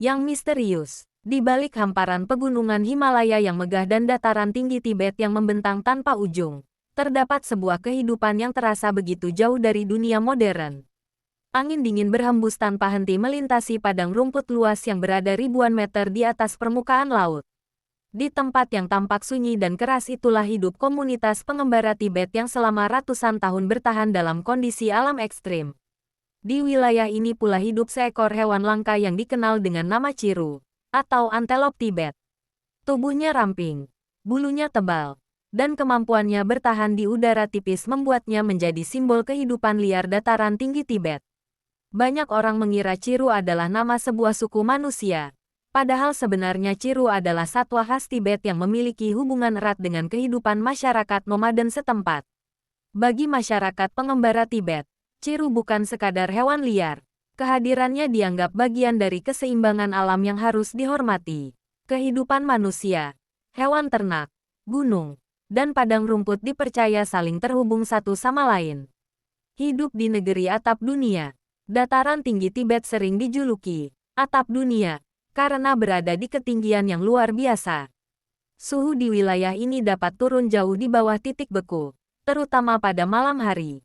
yang misterius. Di balik hamparan pegunungan Himalaya yang megah dan dataran tinggi Tibet yang membentang tanpa ujung, terdapat sebuah kehidupan yang terasa begitu jauh dari dunia modern. Angin dingin berhembus tanpa henti melintasi padang rumput luas yang berada ribuan meter di atas permukaan laut. Di tempat yang tampak sunyi dan keras itulah hidup komunitas pengembara Tibet yang selama ratusan tahun bertahan dalam kondisi alam ekstrim. Di wilayah ini pula hidup seekor hewan langka yang dikenal dengan nama Chiru, atau antelop Tibet. Tubuhnya ramping, bulunya tebal, dan kemampuannya bertahan di udara tipis membuatnya menjadi simbol kehidupan liar dataran tinggi Tibet. Banyak orang mengira Chiru adalah nama sebuah suku manusia, padahal sebenarnya Chiru adalah satwa khas Tibet yang memiliki hubungan erat dengan kehidupan masyarakat nomaden setempat. Bagi masyarakat pengembara Tibet, Chiru bukan sekadar hewan liar. Kehadirannya dianggap bagian dari keseimbangan alam yang harus dihormati. Kehidupan manusia, hewan ternak, gunung, dan padang rumput dipercaya saling terhubung satu sama lain. Hidup di negeri atap dunia. Dataran tinggi Tibet sering dijuluki atap dunia karena berada di ketinggian yang luar biasa. Suhu di wilayah ini dapat turun jauh di bawah titik beku, terutama pada malam hari.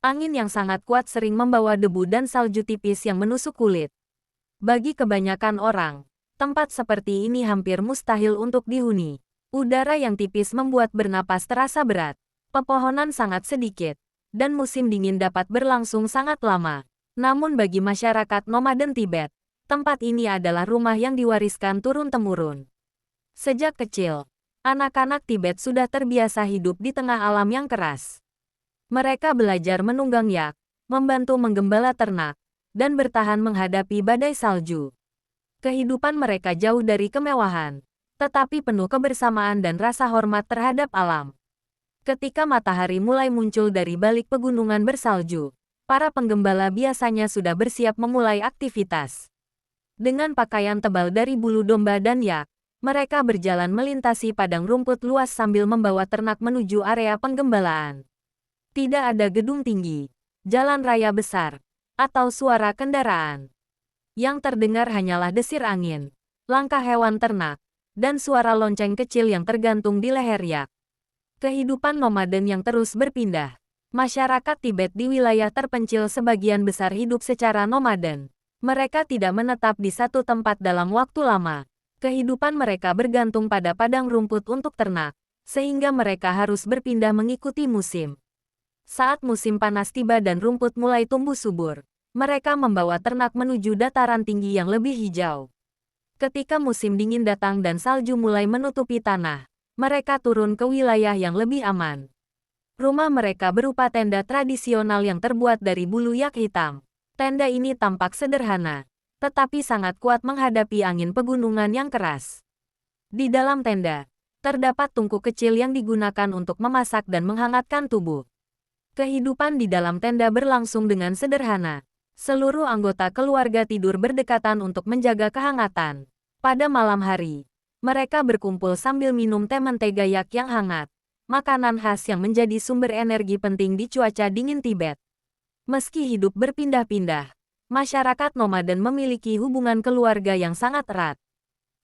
Angin yang sangat kuat sering membawa debu dan salju tipis yang menusuk kulit. Bagi kebanyakan orang, tempat seperti ini hampir mustahil untuk dihuni. Udara yang tipis membuat bernapas terasa berat. Pepohonan sangat sedikit, dan musim dingin dapat berlangsung sangat lama. Namun bagi masyarakat nomaden Tibet, tempat ini adalah rumah yang diwariskan turun-temurun. Sejak kecil, anak-anak Tibet sudah terbiasa hidup di tengah alam yang keras. Mereka belajar menunggang yak, membantu menggembala ternak, dan bertahan menghadapi badai salju. Kehidupan mereka jauh dari kemewahan, tetapi penuh kebersamaan dan rasa hormat terhadap alam. Ketika matahari mulai muncul dari balik pegunungan bersalju, para penggembala biasanya sudah bersiap memulai aktivitas. Dengan pakaian tebal dari bulu domba dan yak, mereka berjalan melintasi padang rumput luas sambil membawa ternak menuju area penggembalaan. Tidak ada gedung tinggi, jalan raya besar, atau suara kendaraan. Yang terdengar hanyalah desir angin, langkah hewan ternak, dan suara lonceng kecil yang tergantung di leher yak. Kehidupan nomaden yang terus berpindah. Masyarakat Tibet di wilayah terpencil sebagian besar hidup secara nomaden. Mereka tidak menetap di satu tempat dalam waktu lama. Kehidupan mereka bergantung pada padang rumput untuk ternak, sehingga mereka harus berpindah mengikuti musim. Saat musim panas tiba dan rumput mulai tumbuh subur, mereka membawa ternak menuju dataran tinggi yang lebih hijau. Ketika musim dingin datang dan salju mulai menutupi tanah, mereka turun ke wilayah yang lebih aman. Rumah mereka berupa tenda tradisional yang terbuat dari bulu yak hitam. Tenda ini tampak sederhana, tetapi sangat kuat menghadapi angin pegunungan yang keras. Di dalam tenda, terdapat tungku kecil yang digunakan untuk memasak dan menghangatkan tubuh. Kehidupan di dalam tenda berlangsung dengan sederhana. Seluruh anggota keluarga tidur berdekatan untuk menjaga kehangatan. Pada malam hari, mereka berkumpul sambil minum teh mentega yak yang hangat, makanan khas yang menjadi sumber energi penting di cuaca dingin Tibet. Meski hidup berpindah-pindah, masyarakat nomaden memiliki hubungan keluarga yang sangat erat.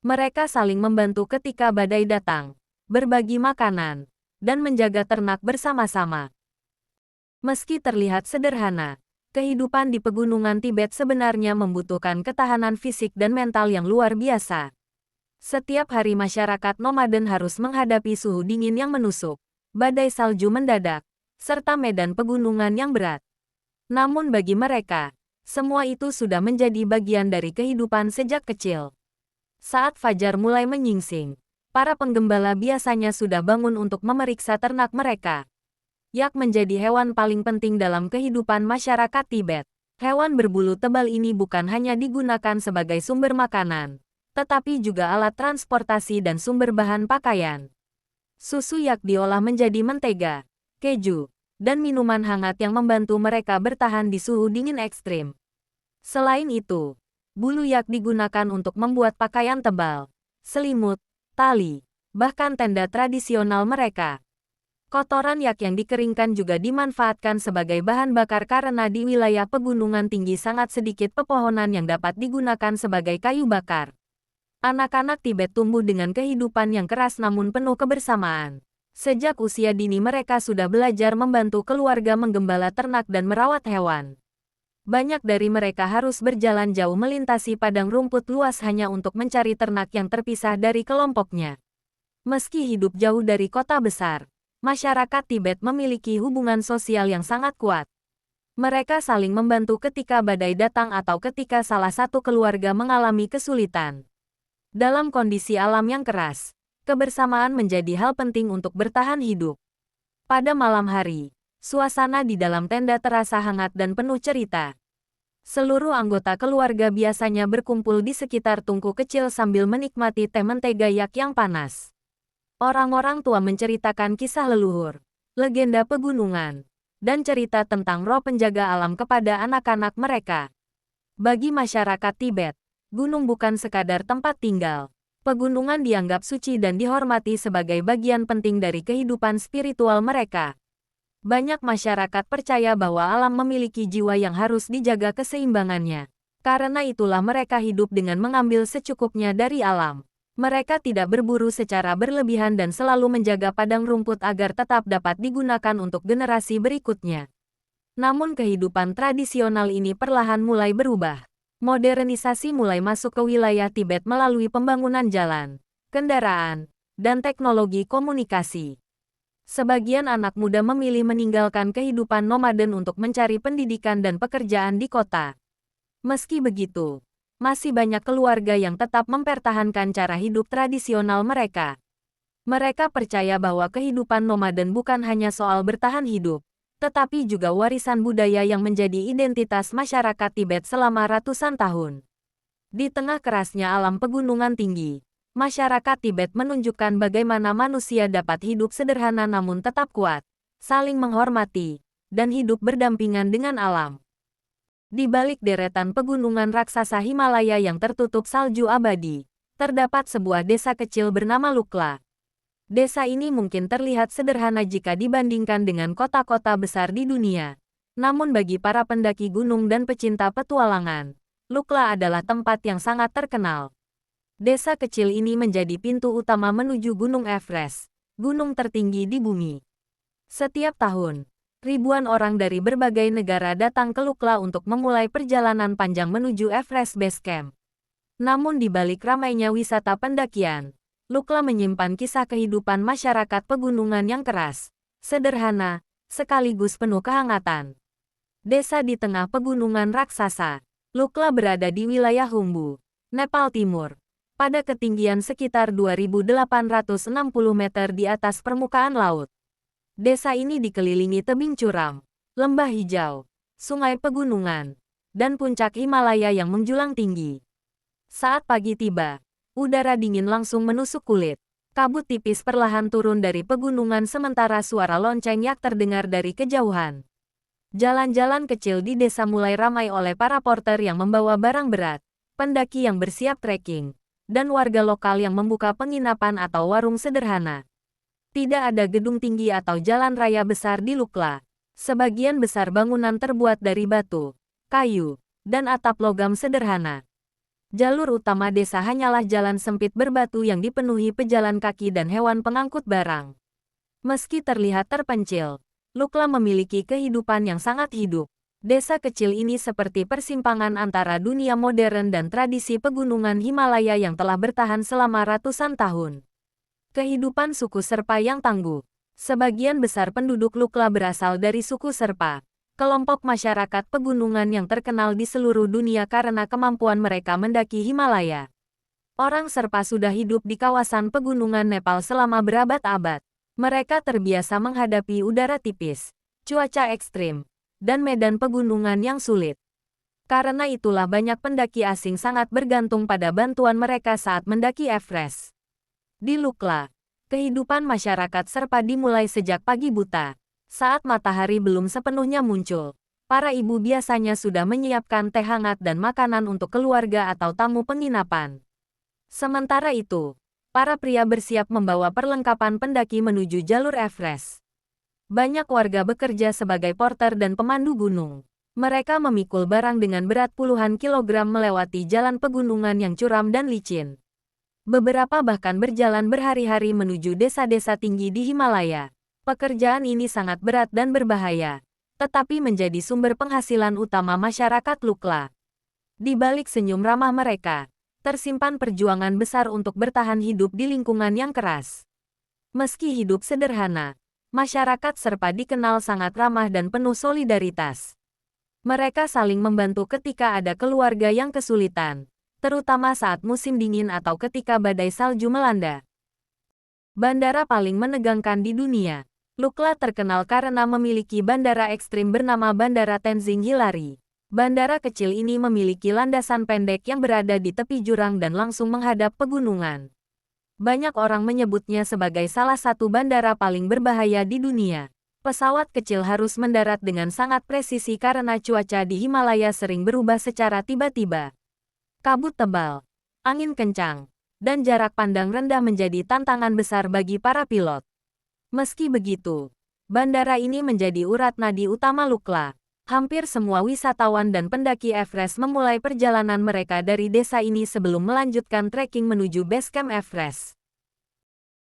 Mereka saling membantu ketika badai datang, berbagi makanan, dan menjaga ternak bersama-sama. Meski terlihat sederhana, kehidupan di pegunungan Tibet sebenarnya membutuhkan ketahanan fisik dan mental yang luar biasa. Setiap hari masyarakat nomaden harus menghadapi suhu dingin yang menusuk, badai salju mendadak, serta medan pegunungan yang berat. Namun bagi mereka, semua itu sudah menjadi bagian dari kehidupan sejak kecil. Saat fajar mulai menyingsing, para penggembala biasanya sudah bangun untuk memeriksa ternak mereka. Yak menjadi hewan paling penting dalam kehidupan masyarakat Tibet. Hewan berbulu tebal ini bukan hanya digunakan sebagai sumber makanan, tetapi juga alat transportasi dan sumber bahan pakaian. Susu yak diolah menjadi mentega, keju, dan minuman hangat yang membantu mereka bertahan di suhu dingin ekstrim. Selain itu, bulu yak digunakan untuk membuat pakaian tebal, selimut, tali, bahkan tenda tradisional mereka. Kotoran yak yang dikeringkan juga dimanfaatkan sebagai bahan bakar karena di wilayah pegunungan tinggi sangat sedikit pepohonan yang dapat digunakan sebagai kayu bakar. Anak-anak Tibet tumbuh dengan kehidupan yang keras namun penuh kebersamaan. Sejak usia dini mereka sudah belajar membantu keluarga menggembala ternak dan merawat hewan. Banyak dari mereka harus berjalan jauh melintasi padang rumput luas hanya untuk mencari ternak yang terpisah dari kelompoknya. Meski hidup jauh dari kota besar, masyarakat Tibet memiliki hubungan sosial yang sangat kuat. Mereka saling membantu ketika badai datang atau ketika salah satu keluarga mengalami kesulitan. Dalam kondisi alam yang keras, kebersamaan menjadi hal penting untuk bertahan hidup. Pada malam hari, suasana di dalam tenda terasa hangat dan penuh cerita. Seluruh anggota keluarga biasanya berkumpul di sekitar tungku kecil sambil menikmati teh mentega yak yang panas. Orang-orang tua menceritakan kisah leluhur, legenda pegunungan, dan cerita tentang roh penjaga alam kepada anak-anak mereka. Bagi masyarakat Tibet, gunung bukan sekadar tempat tinggal. Pegunungan dianggap suci dan dihormati sebagai bagian penting dari kehidupan spiritual mereka. Banyak masyarakat percaya bahwa alam memiliki jiwa yang harus dijaga keseimbangannya. Karena itulah mereka hidup dengan mengambil secukupnya dari alam. Mereka tidak berburu secara berlebihan dan selalu menjaga padang rumput agar tetap dapat digunakan untuk generasi berikutnya. Namun kehidupan tradisional ini perlahan mulai berubah. Modernisasi mulai masuk ke wilayah Tibet melalui pembangunan jalan, kendaraan, dan teknologi komunikasi. Sebagian anak muda memilih meninggalkan kehidupan nomaden untuk mencari pendidikan dan pekerjaan di kota. Meski begitu, masih banyak keluarga yang tetap mempertahankan cara hidup tradisional mereka. Mereka percaya bahwa kehidupan nomaden bukan hanya soal bertahan hidup, tetapi juga warisan budaya yang menjadi identitas masyarakat Tibet selama ratusan tahun. Di tengah kerasnya alam pegunungan tinggi, masyarakat Tibet menunjukkan bagaimana manusia dapat hidup sederhana namun tetap kuat, saling menghormati, dan hidup berdampingan dengan alam. Di balik deretan pegunungan raksasa Himalaya yang tertutup salju abadi, terdapat sebuah desa kecil bernama Lukla. Desa ini mungkin terlihat sederhana jika dibandingkan dengan kota-kota besar di dunia. Namun bagi para pendaki gunung dan pecinta petualangan, Lukla adalah tempat yang sangat terkenal. Desa kecil ini menjadi pintu utama menuju Gunung Everest, gunung tertinggi di bumi. Setiap tahun, ribuan orang dari berbagai negara datang ke Lukla untuk memulai perjalanan panjang menuju Everest Base Camp. Namun di balik ramainya wisata pendakian, Lukla menyimpan kisah kehidupan masyarakat pegunungan yang keras, sederhana, sekaligus penuh kehangatan. Desa di tengah pegunungan raksasa, Lukla berada di wilayah Khumbu, Nepal Timur, pada ketinggian sekitar 2.860 meter di atas permukaan laut. Desa ini dikelilingi tebing curam, lembah hijau, sungai pegunungan, dan puncak Himalaya yang menjulang tinggi. Saat pagi tiba, udara dingin langsung menusuk kulit. Kabut tipis perlahan turun dari pegunungan sementara suara lonceng yak terdengar dari kejauhan. Jalan-jalan kecil di desa mulai ramai oleh para porter yang membawa barang berat, pendaki yang bersiap trekking, dan warga lokal yang membuka penginapan atau warung sederhana. Tidak ada gedung tinggi atau jalan raya besar di Lukla. Sebagian besar bangunan terbuat dari batu, kayu, dan atap logam sederhana. Jalur utama desa hanyalah jalan sempit berbatu yang dipenuhi pejalan kaki dan hewan pengangkut barang. Meski terlihat terpencil, Lukla memiliki kehidupan yang sangat hidup. Desa kecil ini seperti persimpangan antara dunia modern dan tradisi pegunungan Himalaya yang telah bertahan selama ratusan tahun. Kehidupan suku Serpa yang tangguh. Sebagian besar penduduk Lukla berasal dari suku Serpa, kelompok masyarakat pegunungan yang terkenal di seluruh dunia karena kemampuan mereka mendaki Himalaya. Orang Serpa sudah hidup di kawasan pegunungan Nepal selama berabad-abad. Mereka terbiasa menghadapi udara tipis, cuaca ekstrim, dan medan pegunungan yang sulit. Karena itulah banyak pendaki asing sangat bergantung pada bantuan mereka saat mendaki Everest. Di Lukla, kehidupan masyarakat Serpa dimulai sejak pagi buta. Saat matahari belum sepenuhnya muncul, para ibu biasanya sudah menyiapkan teh hangat dan makanan untuk keluarga atau tamu penginapan. Sementara itu, para pria bersiap membawa perlengkapan pendaki menuju jalur Everest. Banyak warga bekerja sebagai porter dan pemandu gunung. Mereka memikul barang dengan berat puluhan kilogram melewati jalan pegunungan yang curam dan licin. Beberapa bahkan berjalan berhari-hari menuju desa-desa tinggi di Himalaya. Pekerjaan ini sangat berat dan berbahaya, tetapi menjadi sumber penghasilan utama masyarakat Lukla. Di balik senyum ramah mereka, tersimpan perjuangan besar untuk bertahan hidup di lingkungan yang keras. Meski hidup sederhana, masyarakat Serpa dikenal sangat ramah dan penuh solidaritas. Mereka saling membantu ketika ada keluarga yang kesulitan, terutama saat musim dingin atau ketika badai salju melanda. Bandara paling menegangkan di dunia. Lukla terkenal karena memiliki bandara ekstrim bernama Bandara Tenzing Hillary. Bandara kecil ini memiliki landasan pendek yang berada di tepi jurang dan langsung menghadap pegunungan. Banyak orang menyebutnya sebagai salah satu bandara paling berbahaya di dunia. Pesawat kecil harus mendarat dengan sangat presisi karena cuaca di Himalaya sering berubah secara tiba-tiba. Kabut tebal, angin kencang, dan jarak pandang rendah menjadi tantangan besar bagi para pilot. Meski begitu, bandara ini menjadi urat nadi utama Lukla. Hampir semua wisatawan dan pendaki Everest memulai perjalanan mereka dari desa ini sebelum melanjutkan trekking menuju base camp Everest.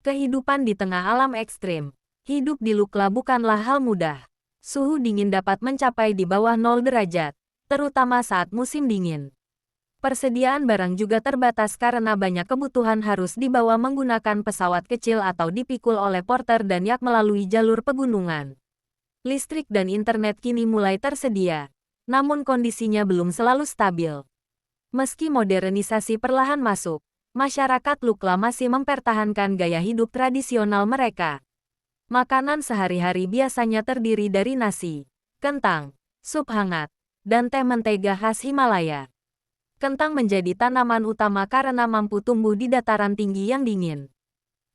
Kehidupan di tengah alam ekstrim. Hidup di Lukla bukanlah hal mudah. Suhu dingin dapat mencapai di bawah 0 derajat, terutama saat musim dingin. Persediaan barang juga terbatas karena banyak kebutuhan harus dibawa menggunakan pesawat kecil atau dipikul oleh porter dan yak melalui jalur pegunungan. Listrik dan internet kini mulai tersedia, namun kondisinya belum selalu stabil. Meski modernisasi perlahan masuk, masyarakat Lukla masih mempertahankan gaya hidup tradisional mereka. Makanan sehari-hari biasanya terdiri dari nasi, kentang, sup hangat, dan teh mentega khas Himalaya. Kentang menjadi tanaman utama karena mampu tumbuh di dataran tinggi yang dingin.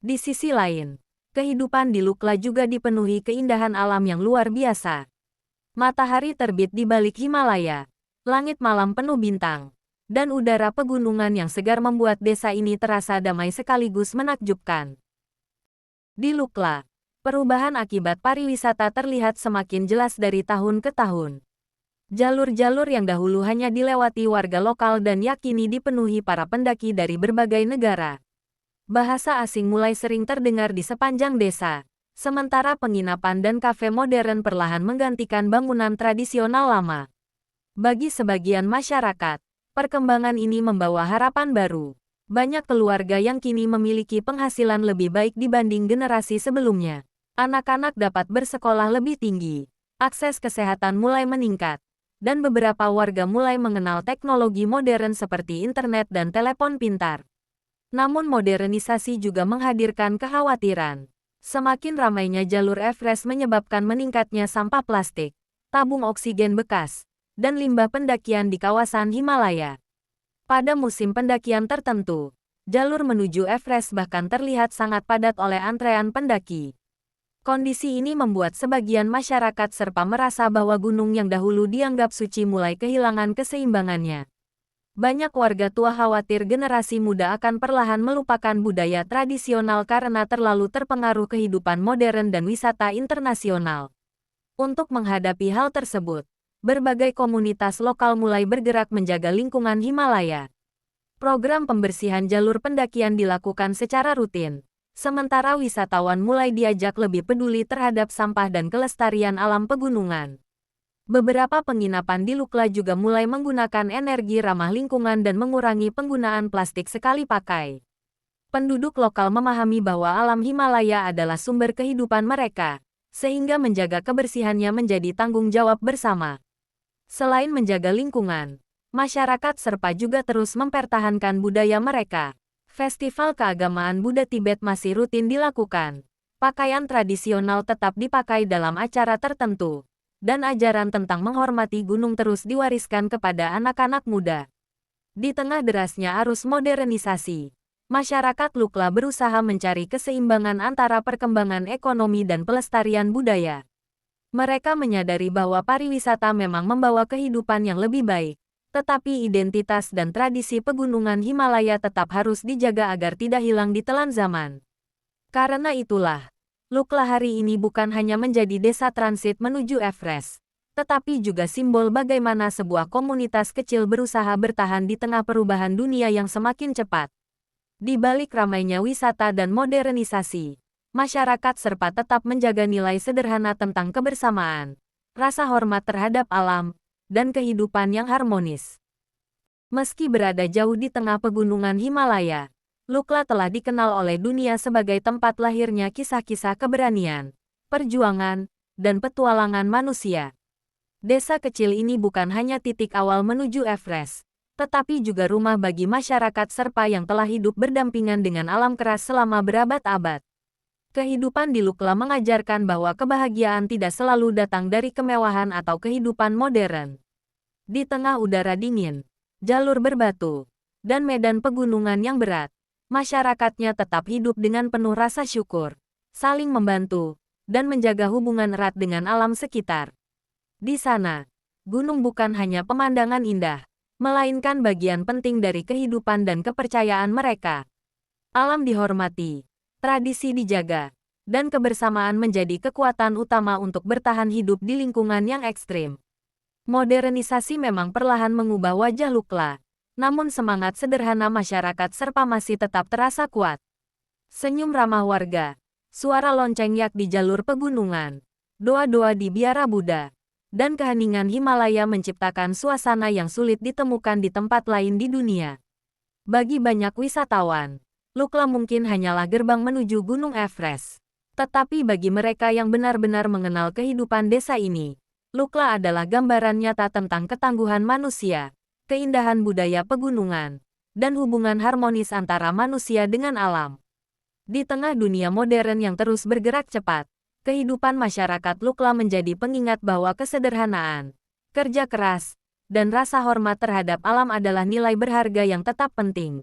Di sisi lain, kehidupan di Lukla juga dipenuhi keindahan alam yang luar biasa. Matahari terbit di balik Himalaya, langit malam penuh bintang, dan udara pegunungan yang segar membuat desa ini terasa damai sekaligus menakjubkan. Di Lukla, perubahan akibat pariwisata terlihat semakin jelas dari tahun ke tahun. Jalur-jalur yang dahulu hanya dilewati warga lokal dan yakini dipenuhi para pendaki dari berbagai negara. Bahasa asing mulai sering terdengar di sepanjang desa, sementara penginapan dan kafe modern perlahan menggantikan bangunan tradisional lama. Bagi sebagian masyarakat, perkembangan ini membawa harapan baru. Banyak keluarga yang kini memiliki penghasilan lebih baik dibanding generasi sebelumnya. Anak-anak dapat bersekolah lebih tinggi, akses kesehatan mulai meningkat, dan beberapa warga mulai mengenal teknologi modern seperti internet dan telepon pintar. Namun modernisasi juga menghadirkan kekhawatiran. Semakin ramainya jalur Everest menyebabkan meningkatnya sampah plastik, tabung oksigen bekas, dan limbah pendakian di kawasan Himalaya. Pada musim pendakian tertentu, jalur menuju Everest bahkan terlihat sangat padat oleh antrean pendaki. Kondisi ini membuat sebagian masyarakat Serpa merasa bahwa gunung yang dahulu dianggap suci mulai kehilangan keseimbangannya. Banyak warga tua khawatir generasi muda akan perlahan melupakan budaya tradisional karena terlalu terpengaruh kehidupan modern dan wisata internasional. Untuk menghadapi hal tersebut, berbagai komunitas lokal mulai bergerak menjaga lingkungan Himalaya. Program pembersihan jalur pendakian dilakukan secara rutin. Sementara wisatawan mulai diajak lebih peduli terhadap sampah dan kelestarian alam pegunungan. Beberapa penginapan di Lukla juga mulai menggunakan energi ramah lingkungan dan mengurangi penggunaan plastik sekali pakai. Penduduk lokal memahami bahwa alam Himalaya adalah sumber kehidupan mereka, sehingga menjaga kebersihannya menjadi tanggung jawab bersama. Selain menjaga lingkungan, masyarakat Serpa juga terus mempertahankan budaya mereka. Festival keagamaan Buddha Tibet masih rutin dilakukan. Pakaian tradisional tetap dipakai dalam acara tertentu, dan ajaran tentang menghormati gunung terus diwariskan kepada anak-anak muda. Di tengah derasnya arus modernisasi, masyarakat Lukla berusaha mencari keseimbangan antara perkembangan ekonomi dan pelestarian budaya. Mereka menyadari bahwa pariwisata memang membawa kehidupan yang lebih baik. Tetapi identitas dan tradisi pegunungan Himalaya tetap harus dijaga agar tidak hilang di telan zaman. Karena itulah, Lukla hari ini bukan hanya menjadi desa transit menuju Everest, tetapi juga simbol bagaimana sebuah komunitas kecil berusaha bertahan di tengah perubahan dunia yang semakin cepat. Di balik ramainya wisata dan modernisasi, masyarakat Serpa tetap menjaga nilai sederhana tentang kebersamaan, rasa hormat terhadap alam, dan kehidupan yang harmonis. Meski berada jauh di tengah pegunungan Himalaya, Lukla telah dikenal oleh dunia sebagai tempat lahirnya kisah-kisah keberanian, perjuangan, dan petualangan manusia. Desa kecil ini bukan hanya titik awal menuju Everest, tetapi juga rumah bagi masyarakat Serpa yang telah hidup berdampingan dengan alam keras selama berabad-abad. Kehidupan di Lukla mengajarkan bahwa kebahagiaan tidak selalu datang dari kemewahan atau kehidupan modern. Di tengah udara dingin, jalur berbatu, dan medan pegunungan yang berat, masyarakatnya tetap hidup dengan penuh rasa syukur, saling membantu, dan menjaga hubungan erat dengan alam sekitar. Di sana, gunung bukan hanya pemandangan indah, melainkan bagian penting dari kehidupan dan kepercayaan mereka. Alam dihormati, tradisi dijaga, dan kebersamaan menjadi kekuatan utama untuk bertahan hidup di lingkungan yang ekstrim. Modernisasi memang perlahan mengubah wajah Lukla, namun semangat sederhana masyarakat Serpa masih tetap terasa kuat. Senyum ramah warga, suara lonceng yak di jalur pegunungan, doa-doa di biara Buddha, dan keheningan Himalaya menciptakan suasana yang sulit ditemukan di tempat lain di dunia. Bagi banyak wisatawan, Lukla mungkin hanyalah gerbang menuju Gunung Everest. Tetapi bagi mereka yang benar-benar mengenal kehidupan desa ini, Lukla adalah gambaran nyata tentang ketangguhan manusia, keindahan budaya pegunungan, dan hubungan harmonis antara manusia dengan alam. Di tengah dunia modern yang terus bergerak cepat, kehidupan masyarakat Lukla menjadi pengingat bahwa kesederhanaan, kerja keras, dan rasa hormat terhadap alam adalah nilai berharga yang tetap penting.